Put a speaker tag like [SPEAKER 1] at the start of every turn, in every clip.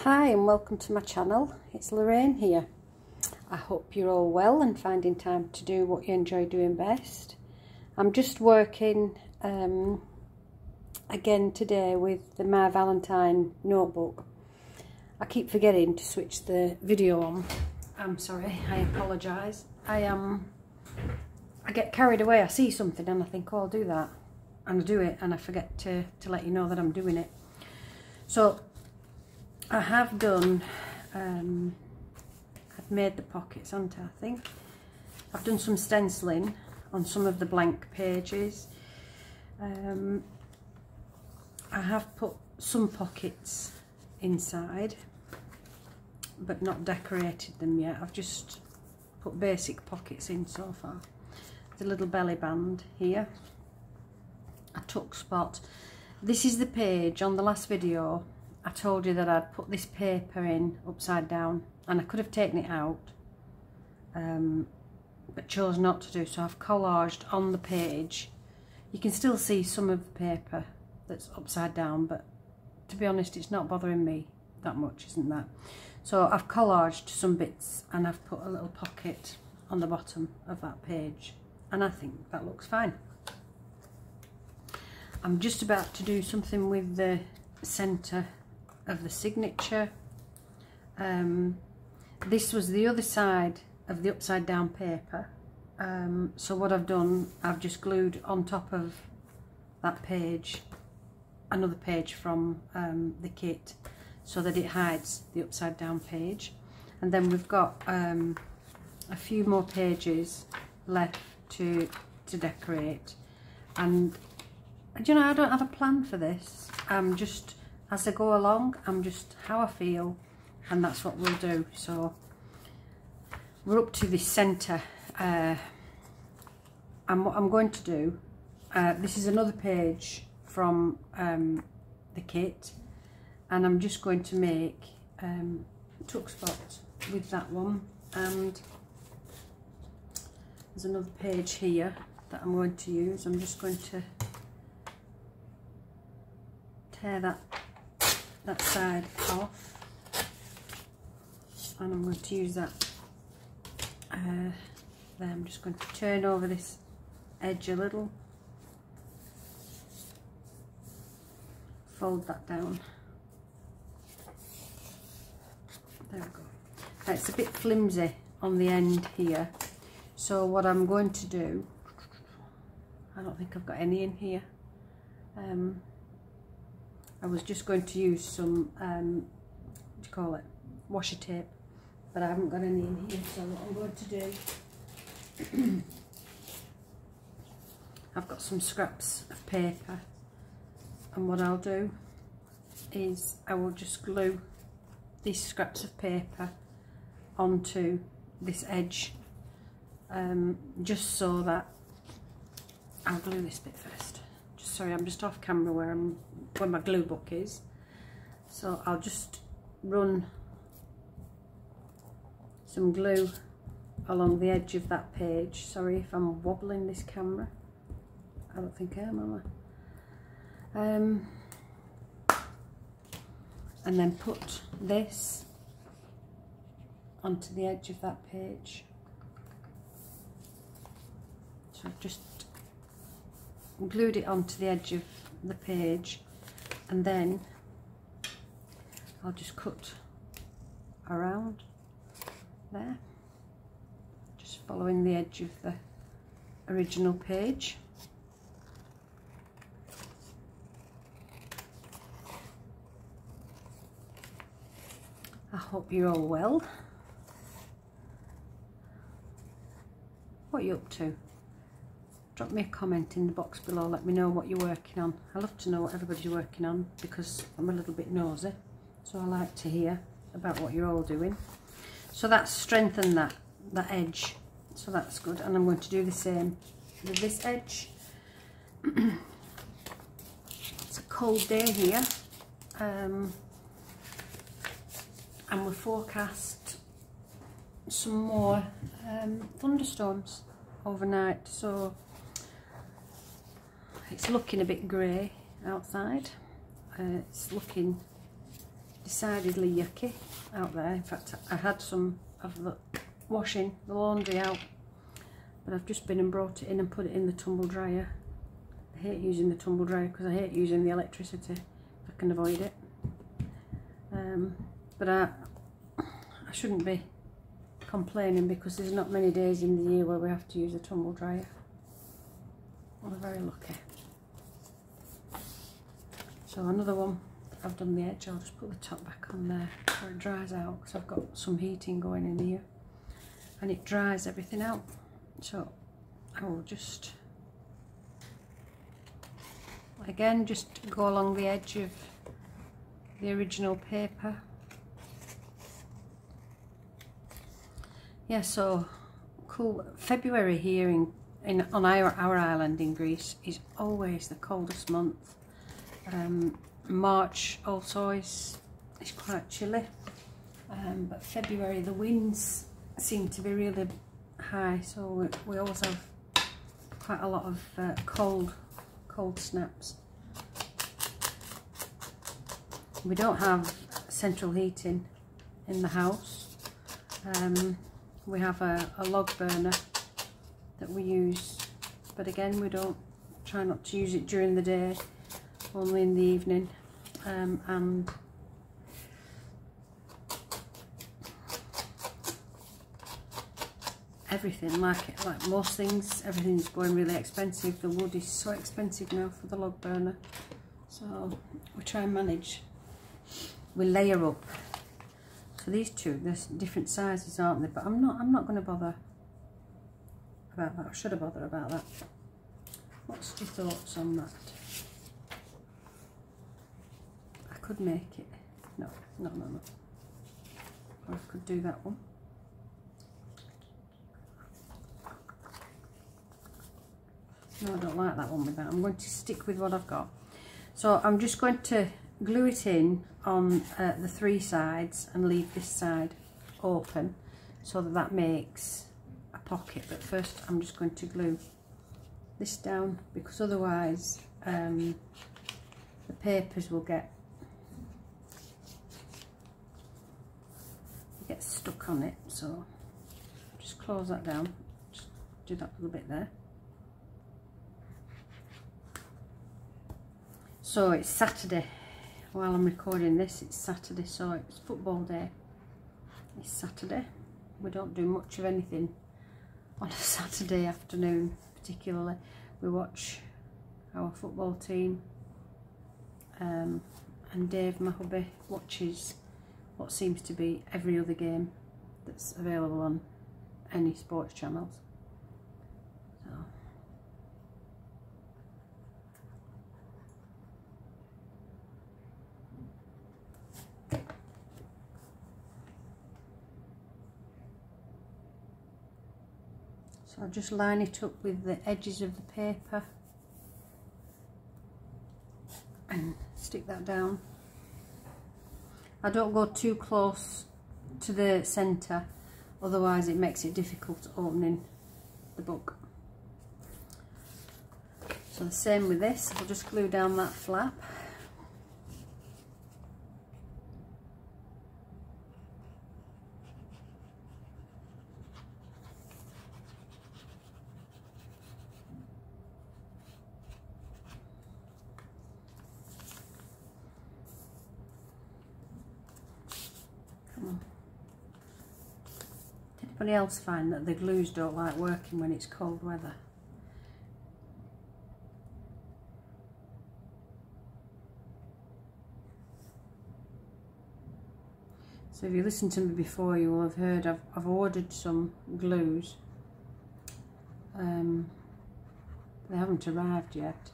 [SPEAKER 1] Hi and welcome to my channel. It's Lorraine here. I hope you're all well and finding time to do what you enjoy doing best. I'm just working again today with my Valentine notebook. I keep forgetting to switch the video on. I'm sorry, I apologise. I get carried away. I see something and I think, oh, I'll do that, and I do it and I forget to let you know that I'm doing it. So I have done, I've made the pockets, haven't I think. I've done some stenciling on some of the blank pages. I have put some pockets inside, but not decorated them yet. I've just put basic pockets in so far. The little belly band here, a tuck spot. This is the page on the last video. I told you that I'd put this paper in upside down, and I could have taken it out, but chose not to do so. I've collaged on the page. You can still see some of the paper that's upside down, but to be honest, it's not bothering me that much, isn't that? So I've collaged some bits and I've put a little pocket on the bottom of that page, and I think that looks fine. I'm just about to do something with the centre of the signature. This was the other side of the upside down paper, so what I've done, I've just glued on top of that page another page from the kit so that it hides the upside down page, and then we've got a few more pages left to decorate. And you know, I don't have a plan for this. I'm just, as I go along, I'm just how I feel, and that's what we'll do. So we're up to this centre, and what I'm going to do, this is another page from the kit, and I'm just going to make tuck spots with that one, and there's another page here that I'm going to use. I'm just going to tear that side off, and I'm going to use that there. I'm just going to turn over this edge a little, fold that down. There we go. Now, it's a bit flimsy on the end here, so what I'm going to do, I don't think I've got any in here. I was just going to use some, what do you call it, washi tape, but I haven't got any in here. So what I'm going to do, I've got some scraps of paper, and what I'll do is I will just glue these scraps of paper onto this edge, just so that, I'll glue this bit first. Sorry, I'm just off camera where my glue book is. So I'll just run some glue along the edge of that page. Sorry if I'm wobbling this camera. I don't think I am I? And then put this onto the edge of that page. So I've just glued it onto the edge of the page, and then I'll just cut around there, just following the edge of the original page. I hope you're all well. What are you up to? Drop me a comment in the box below, let me know what you're working on. I love to know what everybody's working on because I'm a little bit nosy, so I like to hear about what you're all doing. So that's strengthened that edge, so that's good, and I'm going to do the same with this edge. It's a cold day here, and we forecast some more thunderstorms overnight, so it's looking a bit grey outside. It's looking decidedly yucky out there. In fact, I had some of the washing the laundry out, but I've just been and brought it in and put it in the tumble dryer. I hate using the tumble dryer because I hate using the electricity if I can avoid it. But I shouldn't be complaining because there's not many days in the year where we have to use a tumble dryer. We're very lucky. So another one, I've done the edge, I'll just put the top back on there so it dries out, because I've got some heating going in here and it dries everything out. So I will just, again, just go along the edge of the original paper. Yeah, so cool. February here on our island in Greece is always the coldest month. March also is quite chilly, but February the winds seem to be really high, so we always have quite a lot of cold snaps. We don't have central heating in the house. We have a log burner that we use, but again we don't try not to use it during the day, only in the evening. And everything, like most things, everything's going really expensive. The wood is so expensive now for the log burner, so we try and manage. We layer up. So these two, there's different sizes, aren't they? But I'm not going to bother about that. Or should I bother about that? What's your thoughts on that? I could make it. No. Or I could do that one. No, I don't like that one with that. I'm going to stick with what I've got. So I'm just going to glue it in on the three sides and leave this side open so that makes a pocket. But first I'm just going to glue this down, because otherwise the papers will get stuck on it. So just close that down, just do that little bit there. So it's Saturday. While I'm recording this, it's Saturday, so it's football day. It's Saturday. We don't do much of anything on a Saturday afternoon, particularly. We watch our football team, and Dave, my hubby, watches what seems to be every other game that's available on any sports channels. So I'll just line it up with the edges of the paper and stick that down. I don't go too close to the centre, otherwise it makes it difficult opening the book. So the same with this, I'll just glue down that flap. Anybody else find that the glues don't like working when it's cold weather? So if you listened to me before, you will have heard I've ordered some glues. They haven't arrived yet.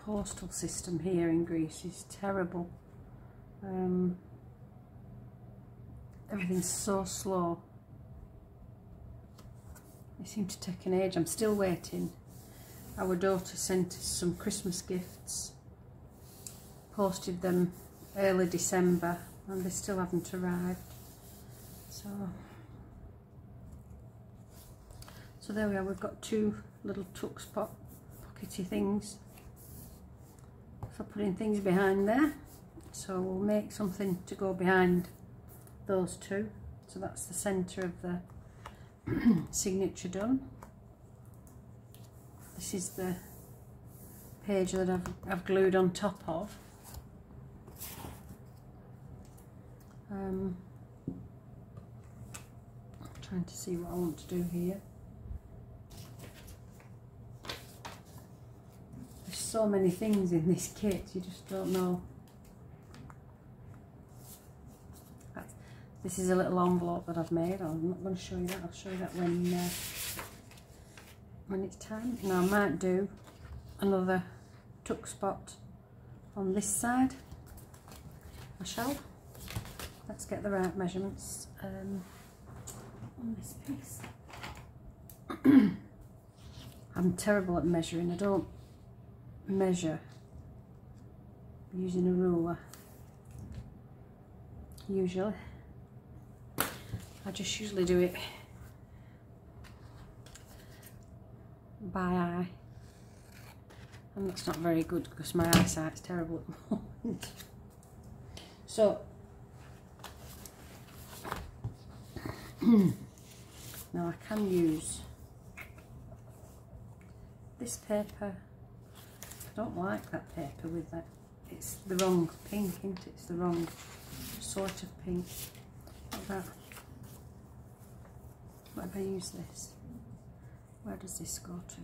[SPEAKER 1] Postal system here in Greece is terrible. Everything's so slow. It seemed to take an age. I'm still waiting. Our daughter sent us some Christmas gifts, posted them early December, and they still haven't arrived. So there we are. We've got two little tuck pockets pockety things for putting things behind there. So we'll make something to go behind those two. So that's the centre of the signature done. This is the page that I've glued on top of. I'm trying to see what I want to do here. There's so many things in this kit, you just don't know. This is a little envelope that I've made. I'm not going to show you that. I'll show you that when it's time. Now I might do another tuck spot on this side. I shall. Let's get the right measurements on this piece. I'm terrible at measuring. I don't measure using a ruler usually. I just usually do it by eye, and that's not very good because my eyesight's terrible at the moment. So now I can use this paper. I don't like that paper with that. It's the wrong pink, isn't it? It's the wrong sort of pink. Like that. What if I use this? Where does this go to?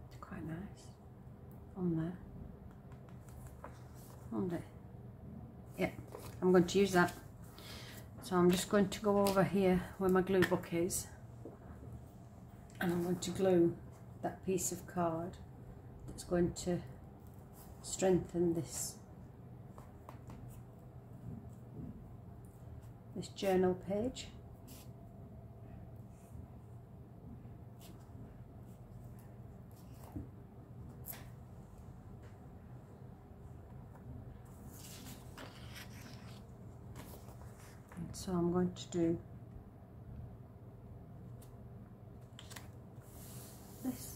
[SPEAKER 1] It's quite nice on there. On it. Yeah, I'm going to use that. So I'm just going to go over here where my glue book is, and I'm going to glue that piece of card that's going to strengthen this journal page. And so I'm going to do this.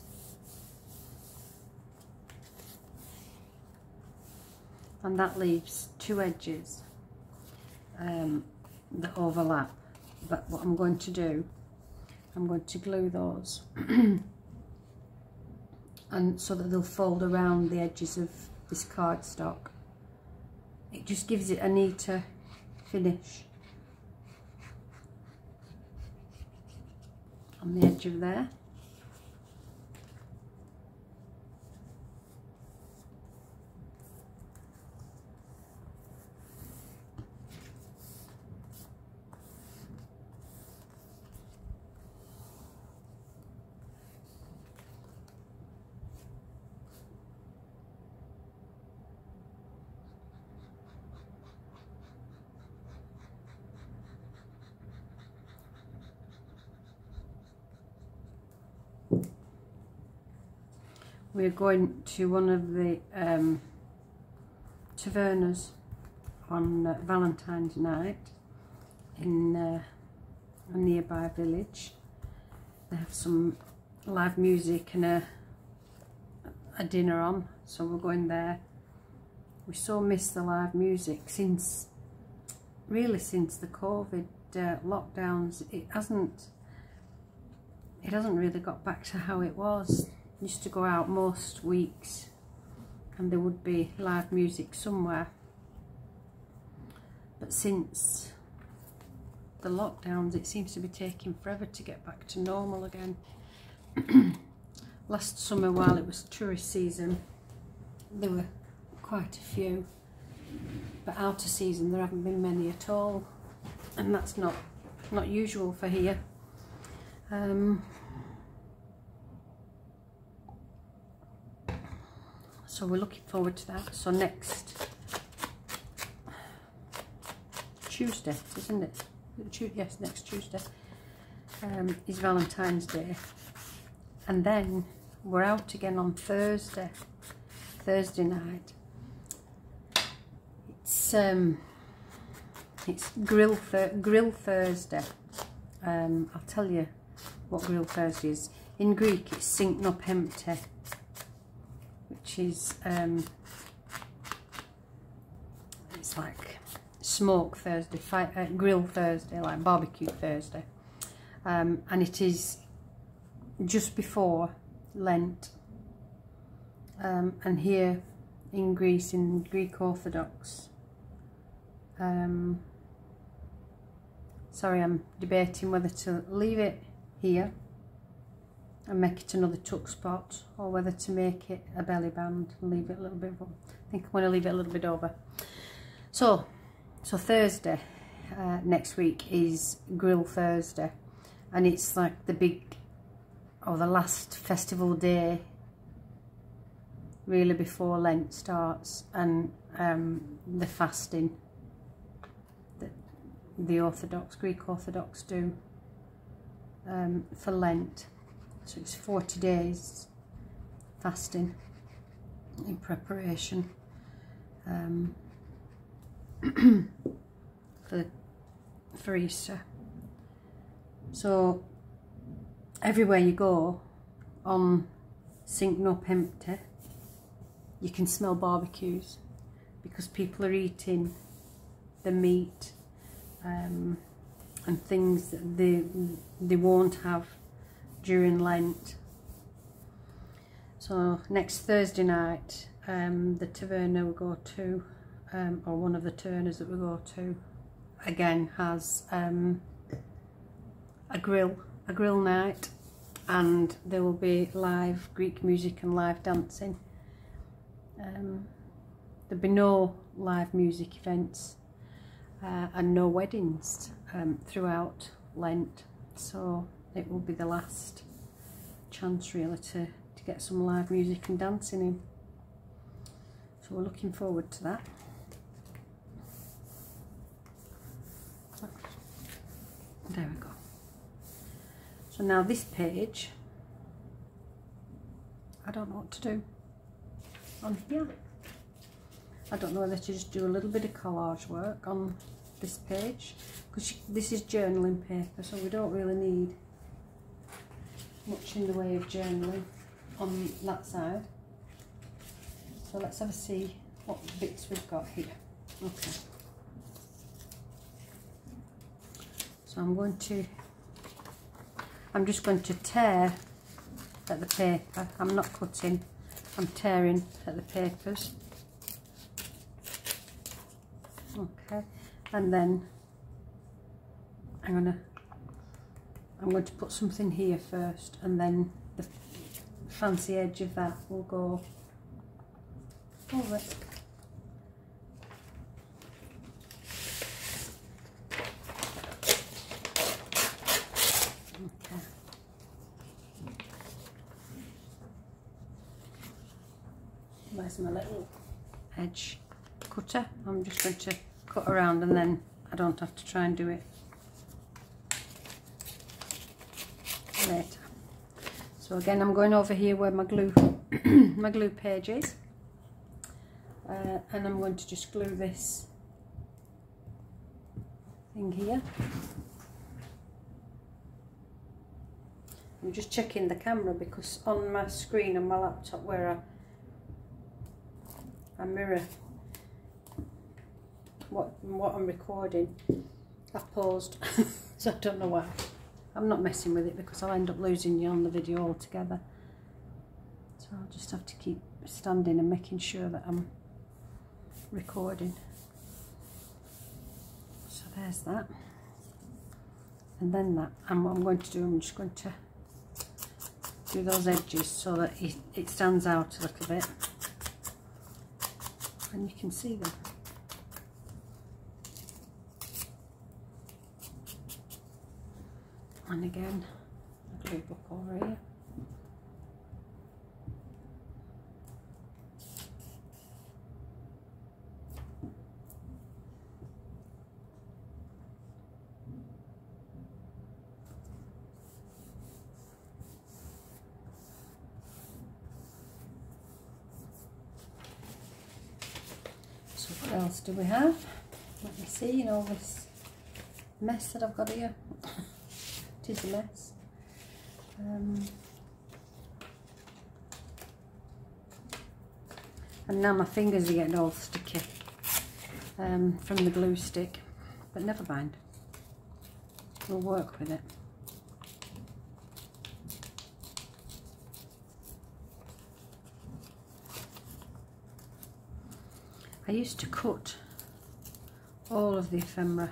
[SPEAKER 1] And that leaves two edges that overlap, but what I'm going to do, I'm going to glue those and so that they'll fold around the edges of this cardstock. It just gives it a neater finish on the edge of there. We're going to one of the tavernas on Valentine's night in a nearby village. They have some live music and a dinner on, so we're going there. We so miss the live music since the COVID lockdowns. It hasn't really got back to how it was. Used to go out most weeks and there would be live music somewhere, but since the lockdowns it seems to be taking forever to get back to normal again. Last summer, while it was tourist season, there were quite a few, but out of season there haven't been many at all, and that's not usual for here. So we're looking forward to that. So next Tuesday, isn't it? Yes, next Tuesday is Valentine's Day, and then we're out again on Thursday night. It's Grill Thursday, I'll tell you what Grill Thursday is. In Greek it's Synkno Pempte, which is it's like Smoke Thursday, Grill Thursday, like Barbecue Thursday, and it is just before Lent, and here in Greece, in Greek Orthodox, sorry, I'm debating whether to leave it here and make it another tuck spot, or whether to make it a belly band and leave it a little bit. I think I'm going to leave it a little bit over. So Thursday next week is Grill Thursday, and it's like the big, or the last festival day really before Lent starts, and the fasting that the Greek Orthodox do for Lent. So it's 40 days fasting in preparation for Easter. So everywhere you go on Synkno Pempte, you can smell barbecues, because people are eating the meat and things that they won't have during Lent. So next Thursday night, the taverna we go to, or one of the tavernas that we go to, again has a grill night, and there will be live Greek music and live dancing. There'll be no live music events and no weddings throughout Lent, so it will be the last chance really to get some live music and dancing in. So we're looking forward to that. There we go. So now this page, I don't know what to do on here. I don't know whether to just do a little bit of collage work on this page, because this is journaling paper, so we don't really need much in the way of journaling on that side. So let's have a see what bits we've got here. Okay. So I'm just going to tear at the paper. I'm not cutting, I'm tearing at the papers. Okay, and then I'm going to put something here first, and then the fancy edge of that will go over it. Okay. There's my little edge cutter. I'm just going to cut around, and then I don't have to try and do it later. So again, I'm going over here where my glue my glue page is, and I'm going to just glue this thing here. I'm just checking the camera, because on my screen on my laptop where I mirror what I'm recording, I've paused. So I don't know why. I'm not messing with it, because I'll end up losing you on the video altogether. So I'll just have to keep standing and making sure that I'm recording. So there's that. And then that, and what I'm going to do, I'm just going to do those edges so that it stands out a little bit, and you can see them. And again, a glue book over here. So what else do we have? Let me see, in all this mess that I've got here. It is a mess. And now my fingers are getting all sticky from the glue stick, but never mind, we'll work with it. I used to cut all of the ephemera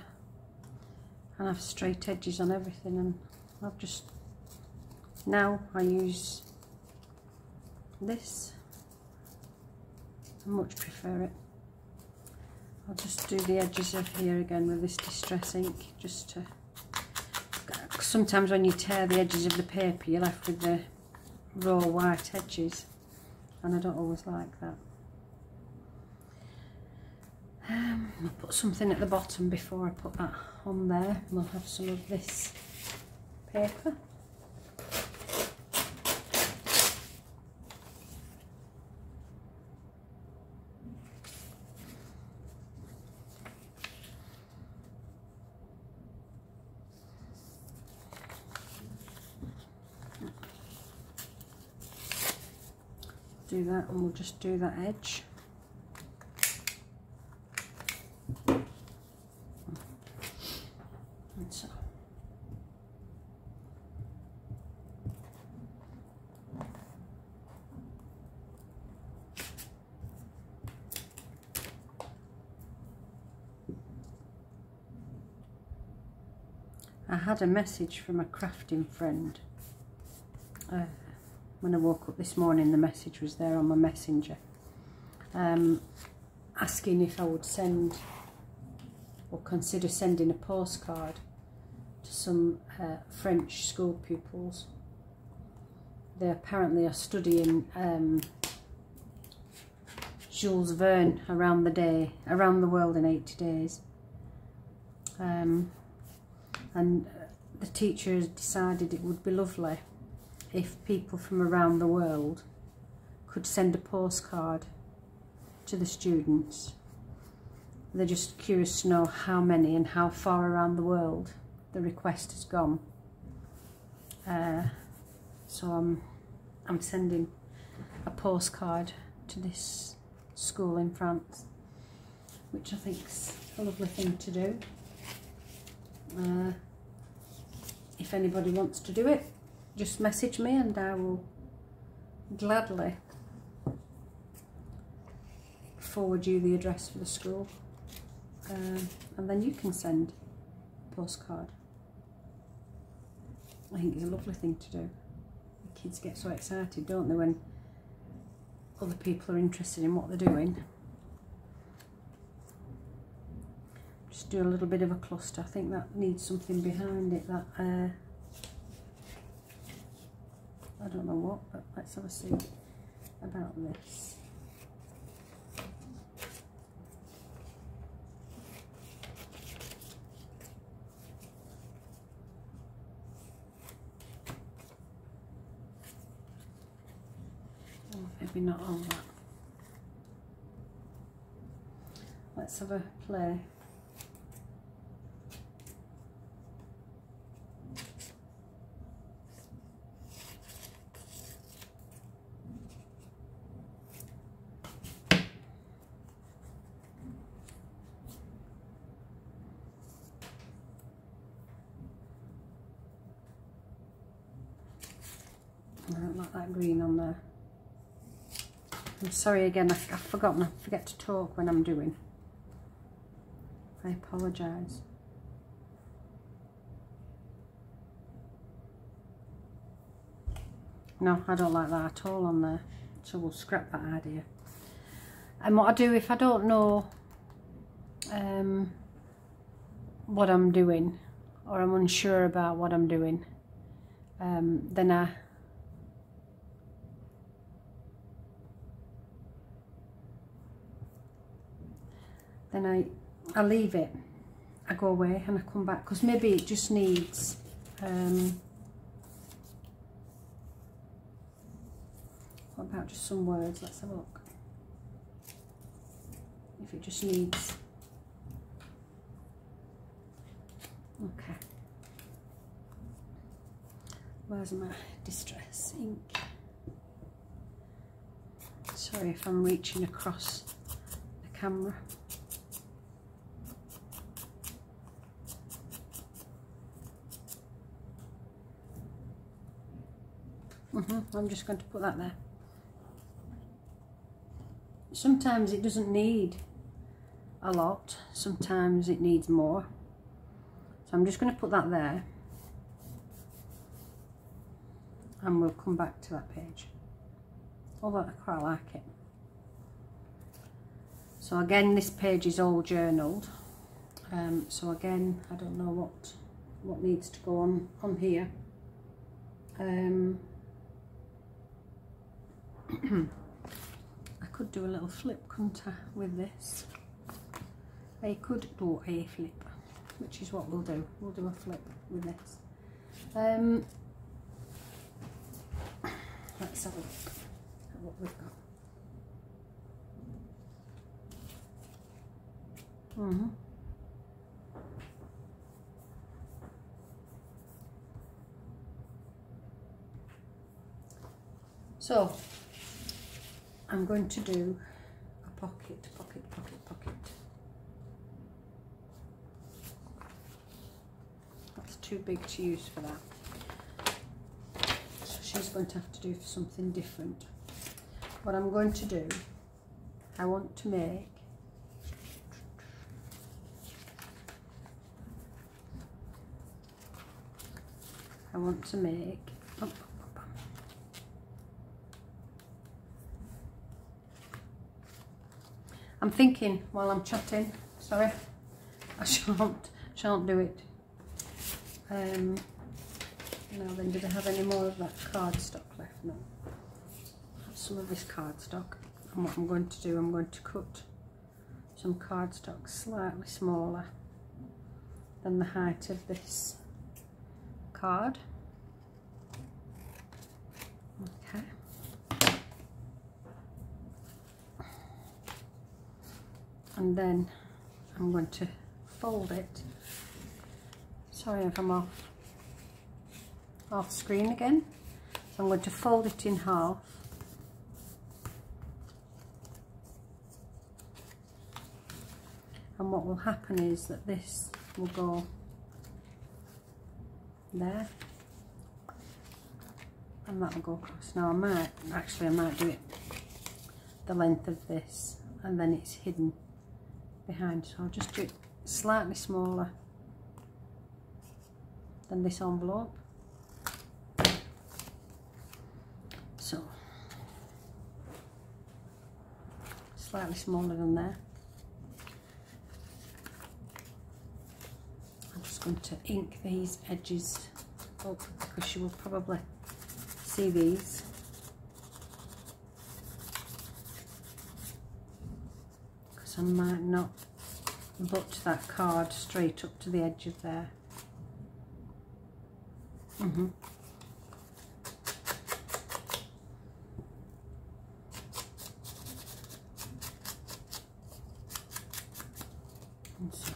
[SPEAKER 1] and have straight edges on everything, and I've just, now I use this. I much prefer it. I'll just do the edges of here again with this distress ink, just to, sometimes when you tear the edges of the paper you're left with the raw white edges, and I don't always like that. I'll put something at the bottom before I put that on there. We'll have some of this paper. Do that, and we'll just do that edge. So. I had a message from a crafting friend. When I woke up this morning, the message was there on my messenger, asking if I would send or consider sending a postcard to some French school pupils. They apparently are studying Jules Verne around the world in 80 days. And the teacher has decided it would be lovely if people from around the world could send a postcard to the students. They're just curious to know how many and how far around the world the request has gone. So I'm sending a postcard to this school in France, which I think's a lovely thing to do. If anybody wants to do it, just message me and I will gladly forward you the address for the school, and then you can send a postcard. I think it's a lovely thing to do. The kids get so excited, don't they, when other people are interested in what they're doing. Just do a little bit of a cluster. I think that needs something behind it, that I don't know what, but let's have a see about this. Oh, maybe not all that. Let's have a play. I don't like that green on there. I'm sorry again, I've forgotten. I forget to talk when I'm doing. I apologise. No, I don't like that at all on there. So we'll scrap that idea. And what I do if I don't know what I'm doing, or I'm unsure about what I'm doing, then I leave it. I go away and I come back, because maybe it just needs what about just some words? Let's have a look. If it just needs, okay. Where's my distress ink? Sorry if I'm reaching across the camera. I'm just going to put that there. Sometimes it doesn't need a lot, sometimes it needs more. So I'm just going to put that there and we'll come back to that page. Although I quite like it. So again, this page is all journaled. So again, I don't know what needs to go on here. I could do a little flip, couldn't I, with this? I could do a flip, which is what we'll do. We'll do a flip with this. Let's have a look at what we've got. So I'm going to do a pocket. That's too big to use for that. So she's going to have to do something different. What I'm going to do, I want to make I'm thinking while I'm chatting, sorry, I shan't do it. Now then, did I have any more of that cardstock left? No. I have some of this cardstock, and what I'm going to do, I'm going to cut some cardstock slightly smaller than the height of this card. Okay. And then I'm going to fold it. Sorry if I'm off screen again. So I'm going to fold it in half. And what will happen is that this will go there. And that will go across. Now I might do it the length of this, and then it's hidden behind. So I'll just do it slightly smaller than this envelope. So slightly smaller than there. I'm just going to ink these edges up because you will probably see these. Because I might not butt that card straight up to the edge of there. And so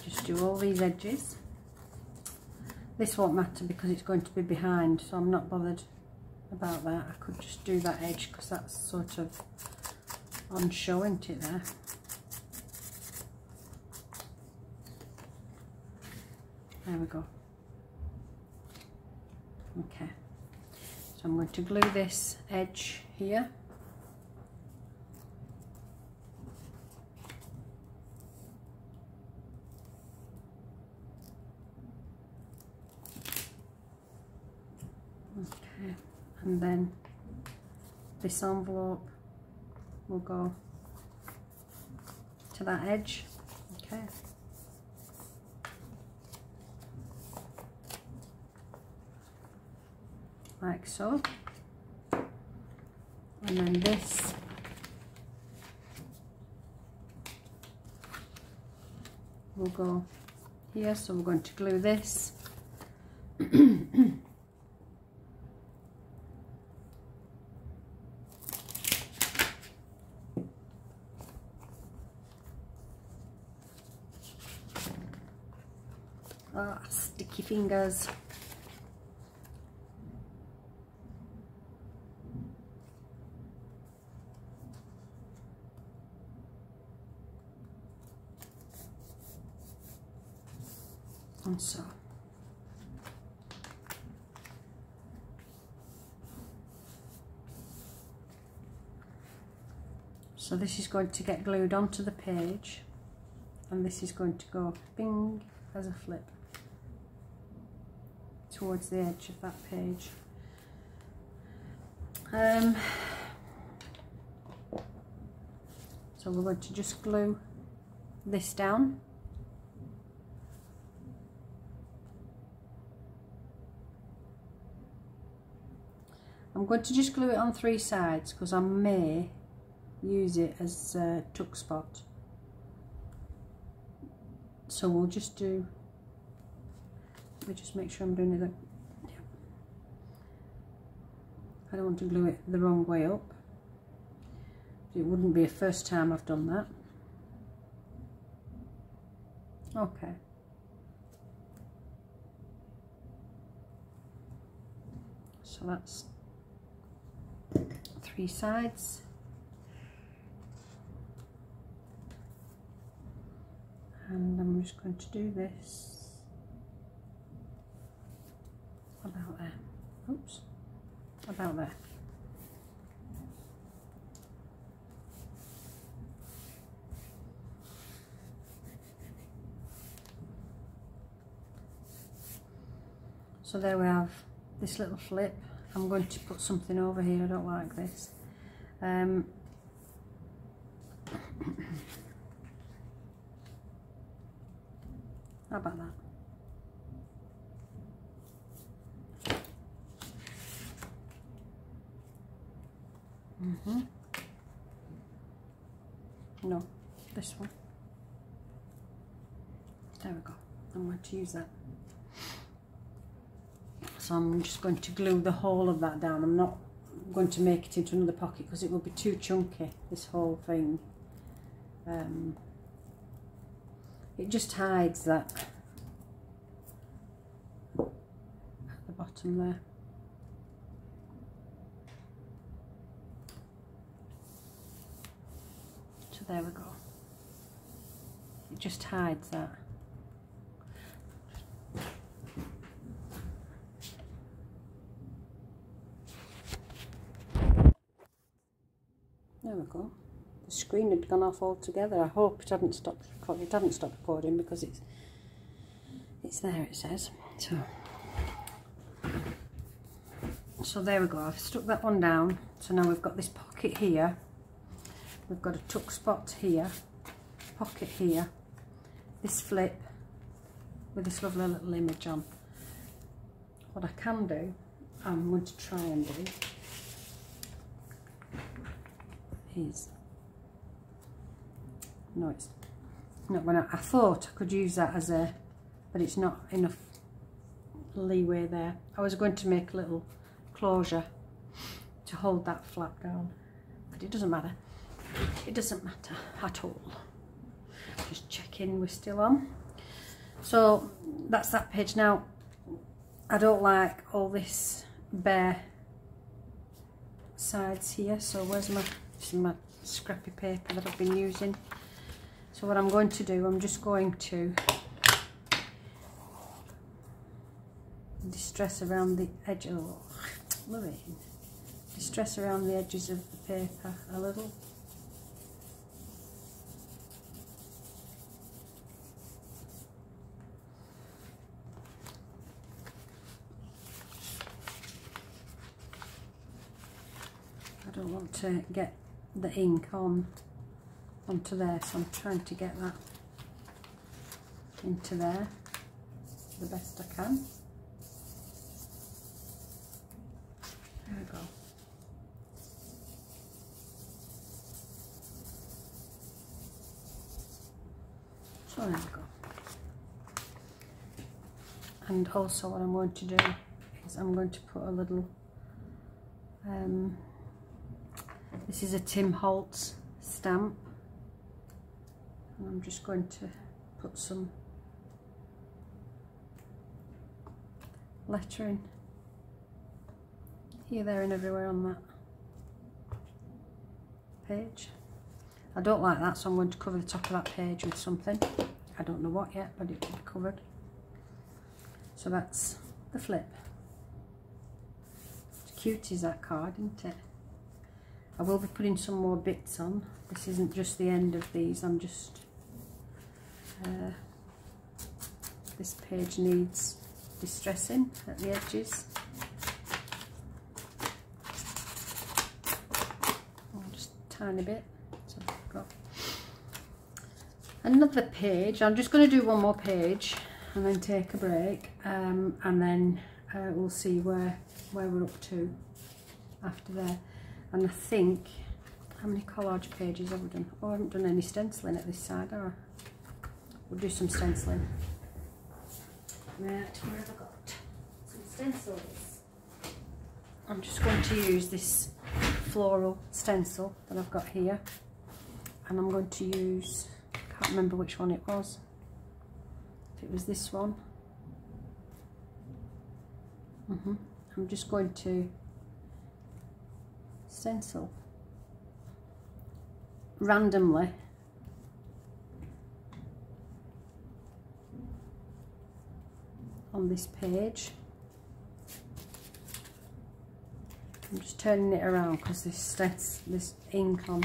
[SPEAKER 1] just do all these edges. This won't matter because it's going to be behind, so I'm not bothered about that. I could just do that edge because that's sort of on show, isn't it, there? There we go. Okay, so I'm going to glue this edge here. Okay, and then this envelope will go to that edge. Okay. Like so. And then this will go here, so we're going to glue this. Ah, sticky fingers. And so. So this is going to get glued onto the page, and this is going to go bing as a flip towards the edge of that page. So we're going to just glue this down. I'm going to just glue it on 3 sides because I may use it as a tuck spot. So we'll just do, let me just make sure I'm doing it. Yeah. I don't want to glue it the wrong way up. It wouldn't be the first time I've done that. Okay. So that's 3 sides. And I'm just going to do this about there. Oops, about there. So there we have this little flip. I'm going to put something over here, I don't like this. How about that? No, this one. There we go. I'm going to use that. So I'm just going to glue the whole of that down. I'm not going to make it into another pocket because it will be too chunky, this whole thing. It just hides that at the bottom there. So there we go. It just hides that. There we go. The screen had gone off altogether. I hope it hadn't stopped recording. It hadn't stopped recording because it's there, it says. So there we go. I've stuck that one down. So now we've got this pocket here. We've got a tuck spot here, pocket here, this flip with this lovely little image on. What I can do, I'm going to try and do, is, no, it's not going to, I thought I could use that as a, but it's not enough leeway there. I was going to make a little closure to hold that flap down, but it doesn't matter. It doesn't matter at all. Just checking we're still on. So that's that page. Now I don't like all this bare sides here, so where's my scrappy paper that I've been using? So what I'm going to do, I'm just going to distress around the edge, distress around the edges of the paper a little. I don't want to get the ink onto there, so I'm trying to get that into there the best I can. There we go. So there we go. And also what I'm going to do is I'm going to put a little this is a Tim Holtz stamp, and I'm just going to put some lettering here, there and everywhere on that page. I don't like that, so I'm going to cover the top of that page with something. I don't know what yet, but it will be covered. So that's the flip. It's cute as that card, isn't it? I will be putting some more bits on. This isn't just the end of these, I'm just... this page needs distressing at the edges. Oh, just a tiny bit. So I've got another page. I'm just going to do one more page and then take a break, and then we'll see where we're up to after there. And I think, how many collage pages have we done? Oh, I haven't done any stenciling at this side, have I? We'll do some stenciling. Right, where have I got some stencils? I'm just going to use this floral stencil that I've got here, and I'm going to use, I can't remember which one it was, if it was this one. I'm just going to stencil randomly on this page. I'm just turning it around because this ink on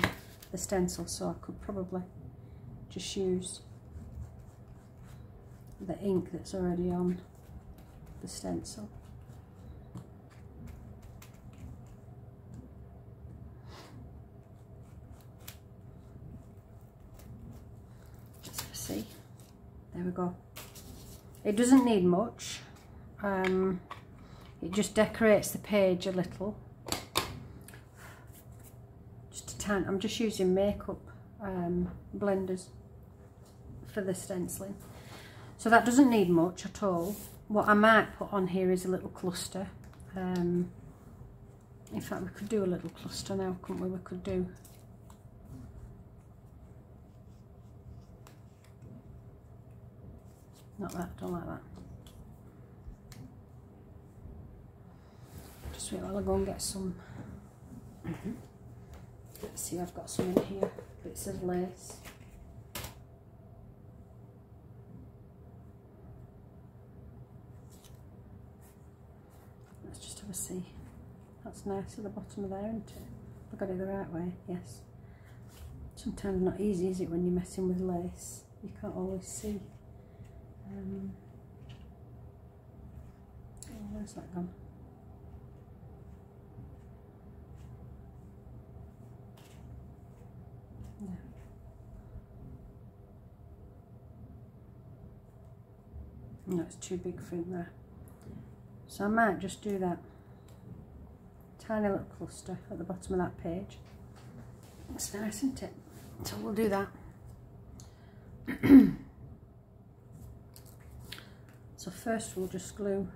[SPEAKER 1] the stencil, so I could probably just use the ink that's already on the stencil. See, there we go. It doesn't need much. It just decorates the page a little. Just a tiny. I'm just using makeup blenders for the stenciling, so that doesn't need much at all. What I might put on here is a little cluster. In fact, we could do a little cluster now, couldn't we? We could do. Not that, don't like that. Just wait while I go and get some. Let's see, I've got some in here, bits of lace. Let's just have a see. That's nice at the bottom of there, isn't it? I got it the right way, yes. Sometimes not easy, is it, when you're messing with lace? You can't always see. Oh, where's that gone? No. No, it's too big for him there. So I might just do that. Tiny little cluster at the bottom of that page. Looks nice, isn't it? So we'll do that. So first we'll just glue,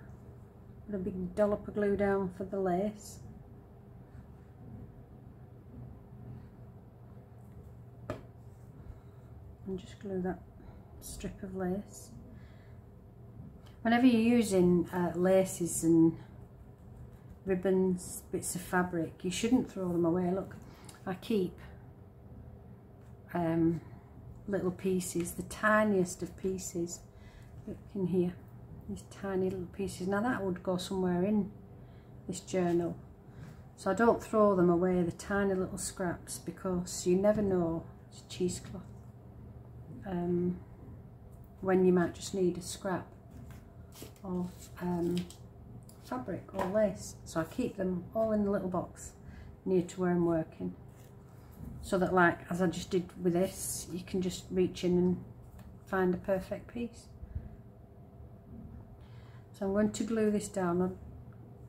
[SPEAKER 1] put a big dollop of glue down for the lace. And just glue that strip of lace. Whenever you're using laces and ribbons, bits of fabric, you shouldn't throw them away. Look, I keep little pieces, the tiniest of pieces, look in here. These tiny little pieces. Now that would go somewhere in this journal, so I don't throw them away, the tiny little scraps, because you never know, it's cheesecloth, when you might just need a scrap of fabric or lace. So I keep them all in a little box near to where I'm working, so that, like as I just did with this, you can just reach in and find a perfect piece. So I'm going to glue this down.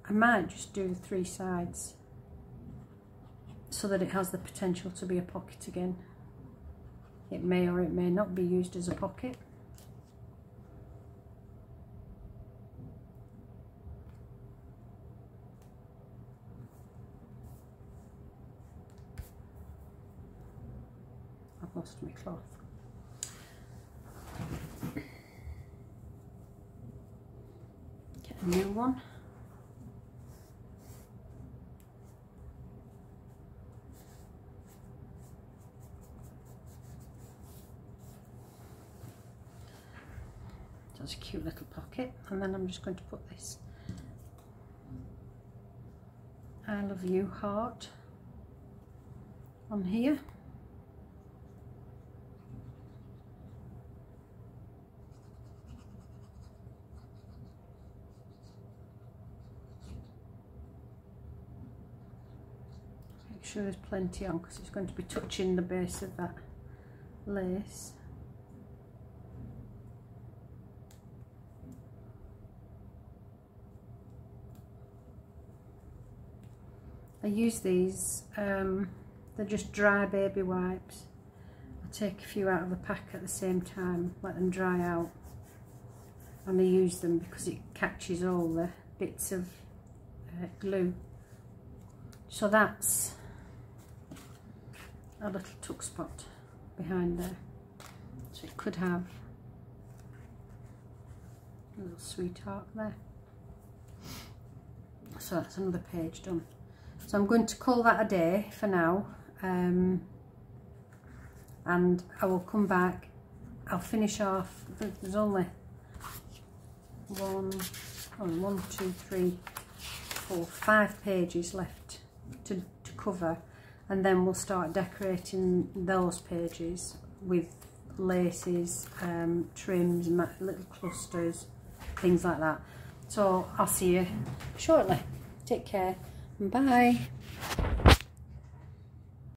[SPEAKER 1] I might just do the 3 sides so that it has the potential to be a pocket again. It may or it may not be used as a pocket. I've lost my cloth. A new one. That's a cute little pocket, and then I'm just going to put this I love you heart on here. Make sure there's plenty on because it's going to be touching the base of that lace. I use these, they're just dry baby wipes. I take a few out of the pack at the same time, let them dry out, and I use them because it catches all the bits of glue. So that's a little tuck spot behind there, so it could have a little sweetheart there. So that's another page done. So I'm going to call that a day for now, and I will come back. I'll finish off. There's only 5 pages left to cover, and then we'll start decorating those pages with laces, trims, little clusters, things like that. So I'll see you shortly. Take care. Bye.